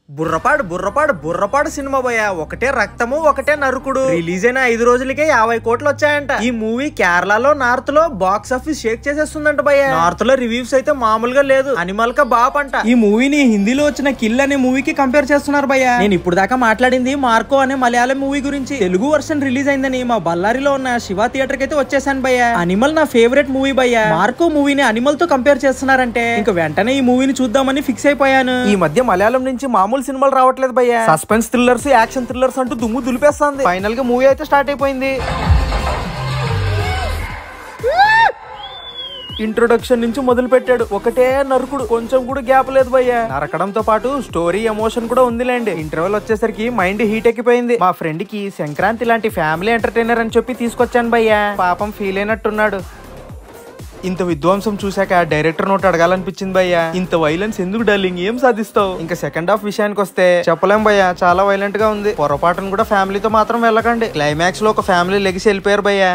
బుర్రపాడు బుర్రపాడు బుర్రపాడు cinema భయ్యా. ఒకటే రక్తము ఒకటే నరుకుడు. రిలీజ్ అయిన 5 రోజులకే 50 కోట్లు వచ్చాయంట. ఈ మూవీ కేరళలో నార్త్ లో బాక్స్ ఆఫీస్ షేక్ చేసేస్తుందంట భయ్యా. నార్త్ లో రివ్యూస్ అయితే మామూలుగా లేదు. అనిమల్ కా బాప్ అంట. ఈ మూవీని హిందీలో వచ్చిన కిల్ అనే మూవీకి కంపేర్ చేస్తున్నారు భయ్యా. నేను ఇప్పుడు దాకా మాట్లాడింది మార్కో అనే మలయాళం మూవీ గురించి. తెలుగు వర్షన్ రిలీజ్ అయిందని మా బళ్ళారిలో ఉన్న శివ థియేటర్ కి అయితే వచ్చేసాను భయ్యా. అనిమల్ నా ఫేవరెట్ మూవీ భయ్యా. మార్కో మూవీని అనిమల్ తో కంపేర్ చేస్తున్నారంటే ఇంకా వెంటనే ఈ మూవీని చూద్దామని ఫిక్స్ అయిపోయాను. ఈ మధ్య మలయాళం నుంచి మామూలు సినిమాలు రావట్లేదు భయ్యా. సస్పెన్స్ థ్రిల్లర్స్, యాక్షన్ థ్రిల్లర్స్ అంటూ దుమ్ము దులిపేస్తుంది. ఫైనల్ గా మూవీ అయితే స్టార్ట్ అయిపోయింది. ఇంట్రొడక్షన్ నుంచి మొదలు పెట్టాడు. ఒకటే నరుకుడు, కొంచెం కూడా గ్యాప్ లేదు భయ్యా. నరకడంతో పాటు స్టోరీ ఎమోషన్ కూడా ఉందిలేండి. ఇంటర్వెల్ వచ్చేసరికి మైండ్ హీట్ ఎక్కిపోయింది. మా ఫ్రెండ్ కి సంక్రాంతి లాంటి ఫ్యామిలీ ఎంటర్టైనర్ అని చెప్పి తీసుకొచ్చాను భయ్యా. పాపం ఫీల్ అయినట్టున్నాడు. ఇంత విధ్వంసం చూశాక డైరెక్టర్ నోట్ అడగాలనిపించింది భయ్యా. ఇంత వైలెన్స్ ఎందుకు డార్లింగ్, ఏం సాధిస్తావు? ఇంకా సెకండ్ హాఫ్ విషయానికి వస్తే చెప్పలేం భయ్యా, చాలా వైలెంట్ గా ఉంది. పొరపాటును కూడా ఫ్యామిలీతో మాత్రం వెళ్ళకండి. క్లైమాక్స్ లో ఒక ఫ్యామిలీ లెగిసి వెళ్ళిపోయారు భయ్యా.